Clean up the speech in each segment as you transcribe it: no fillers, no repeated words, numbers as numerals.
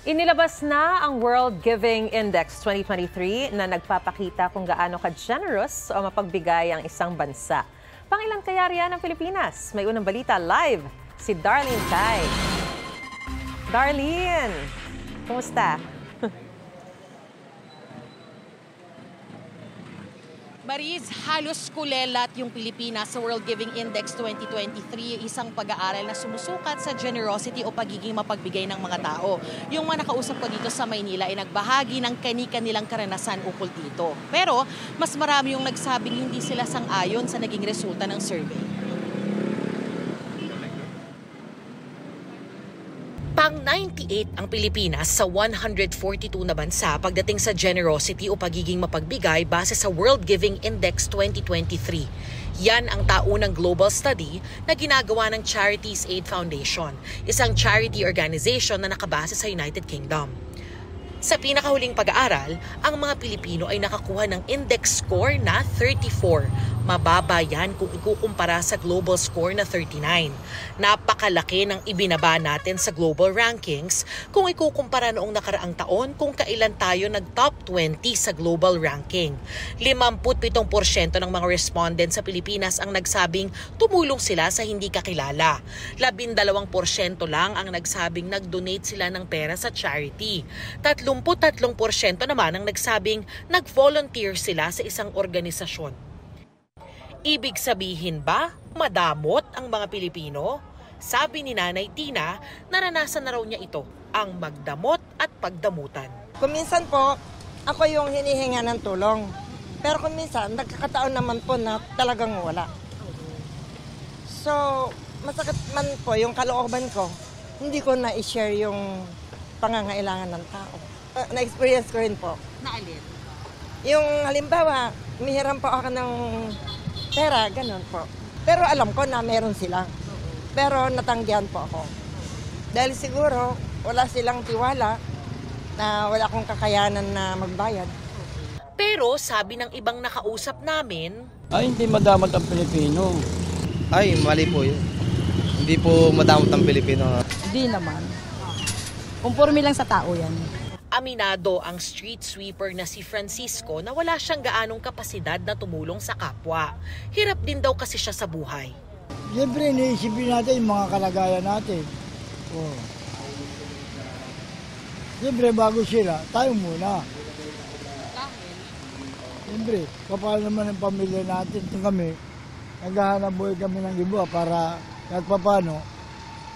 Inilabas na ang World Giving Index 2023 na nagpapakita kung gaano ka-generous o mapagbigay ang isang bansa. Pangilan kaya riyan ang Pilipinas? May unang balita live, si Darlene Tai. Darlene, kumusta? Maris, halos kulelat yung Pilipinas sa World Giving Index 2023, isang pag-aaral na sumusukat sa generosity o pagiging mapagbigay ng mga tao. Yung mga nakausap ko dito sa Maynila ay nagbahagi ng kani-kanilang karanasan ukol dito. Pero mas marami yung nagsabing hindi sila sang-ayon sa naging resulta ng survey. Pang-98 ang Pilipinas sa 142 na bansa pagdating sa generosity o pagiging mapagbigay base sa World Giving Index 2023. Yan ang taunang global study na ginagawa ng Charities Aid Foundation, isang charity organization na nakabase sa United Kingdom. Sa pinakahuling pag-aaral, ang mga Pilipino ay nakakuha ng index score na 34. Mababa yan kung ikukumpara sa global score na 39. Napakalaki ng ibinaba natin sa global rankings kung ikukumpara noong nakaraang taon kung kailan tayo nag-top 20 sa global ranking. 57% ng mga respondents sa Pilipinas ang nagsabing tumulong sila sa hindi kakilala. 12% lang ang nagsabing nag-donate sila ng pera sa charity. 33% naman ang nagsabing nag-volunteer sila sa isang organisasyon. Ibig sabihin ba, madamot ang mga Pilipino? Sabi ni Nanay Tina, naranasan na raw niya ito, ang magdamot at pagdamutan. Kuminsan po, ako yung hinihinga ng tulong. Pero kuminsan, nagkakataon naman po na talagang wala. So, masakit man po yung kalooban ko, hindi ko na-share yung pangangailangan ng tao. Na-experience ko rin po. Naalin? Yung halimbawa, mihiram po ako ng pera, ganun po. Pero alam ko na meron sila. Pero natanggihan po ako. Dahil siguro, wala silang tiwala na wala akong kakayanan na magbayad. Pero sabi ng ibang nakausap namin, ay hindi madamot ang Pilipino. Ay, mali po yun. Hindi po madamot ang Pilipino. Hindi naman. Conforme lang sa tao yan. aminado ang street sweeper na si Francisco na wala siyang gaanong kapasidad na tumulong sa kapwa. Hirap din daw kasi siya sa buhay. Siyempre, iniisipin natin yung mga kalagayan natin. Oh. Siyempre, bago sila, tayo muna. Siyempre, paano naman ang pamilya natin? Kami, naghahanap buhay kami ng iba para kahit paano,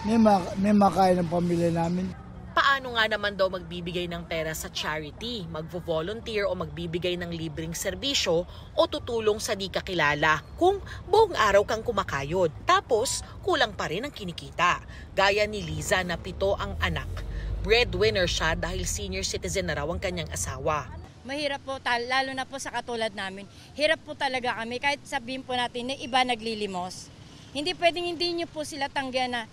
may makain ng pamilya namin. Paano nga naman daw magbibigay ng pera sa charity, magvo-volunteer o magbibigay ng libreng serbisyo o tutulong sa di kakilala kung buong araw kang kumakayod. Tapos, kulang pa rin ang kinikita. Gaya ni Liza na 7 ang anak. Breadwinner siya dahil senior citizen na raw ang kanyang asawa. Mahirap po, lalo na po sa katulad namin. Hirap po talaga kami kahit sabihin po natin na iba naglilimos. Hindi pwedeng hindi nyo po sila tanggihan na.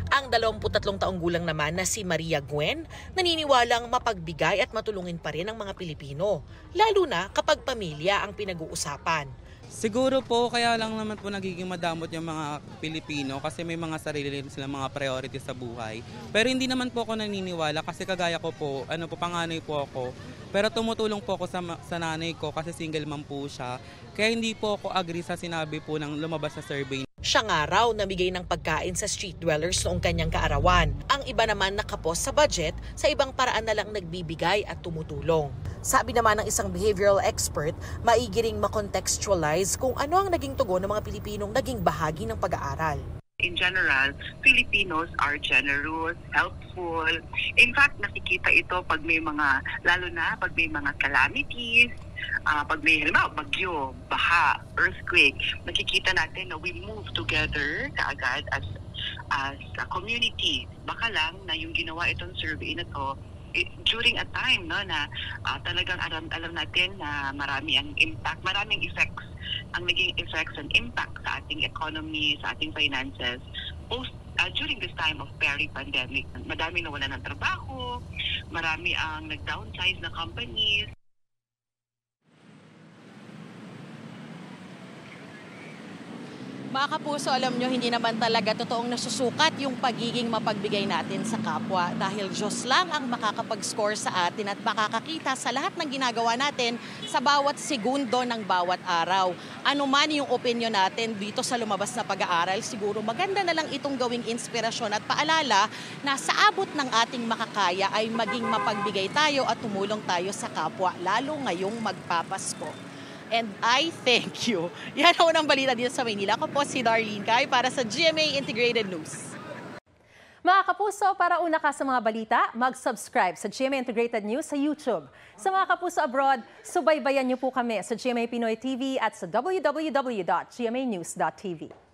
Ang 23 taong gulang naman na si Maria Gwen, naniniwalang mapagbigay at matulungin pa rin ang mga Pilipino, lalo na kapag pamilya ang pinag-uusapan. Siguro po kaya lang naman po nagiging madamot yung mga Pilipino kasi may mga sarili rin silang mga priority sa buhay. Pero hindi naman po ako naniniwala kasi kagaya ko po, panganay po ako. Pero tumutulong po ako sa nanay ko kasi single mom po siya. Kaya hindi po ako agree sa sinabi po ng lumabas sa survey. Siya nga raw namigay ng pagkain sa street dwellers noong kanyang kaarawan. Ang iba naman nakapos sa budget, sa ibang paraan na lang nagbibigay at tumutulong. Sabi naman ng isang behavioral expert, maigi ring makontextualize kung ano ang naging tugon ng mga Pilipinong naging bahagi ng pag-aaral. In general, Filipinos are generous, helpful. In fact, nakikita ito pag may mga, lalo na pag may mga calamities, pag may halimbawa, bagyo, baha, earthquake, nakikita natin na we move together kaagad as a community. Baka lang na yung ginawa itong survey na to, during a time na talagang alam natin na maraming effects, ang naging effects and impact sa ating economy, sa ating finances, during this time of peri-pandemic. Madami na wala ng trabaho, marami ang nag-downsize na companies. Mga kapuso, alam nyo, hindi naman talaga totoong nasusukat yung pagiging mapagbigay natin sa kapwa dahil Diyos lang ang makakapag-score sa atin at makakakita sa lahat ng ginagawa natin sa bawat segundo ng bawat araw. Ano man yung opinion natin dito sa lumabas na pag-aaral, siguro maganda na lang itong gawing inspirasyon at paalala na sa abot ng ating makakaya ay maging mapagbigay tayo at tumulong tayo sa kapwa, lalo ngayong magpapasko. And I thank you. Yan ang unang balita dito sa Maynila. Ako po si Darlene Cay para sa GMA Integrated News. Mga kapuso, para una ka sa mga balita, mag-subscribe sa GMA Integrated News sa YouTube. Sa mga kapuso abroad, subaybayan niyo po kami sa GMA Pinoy TV at sa www.gmanews.tv.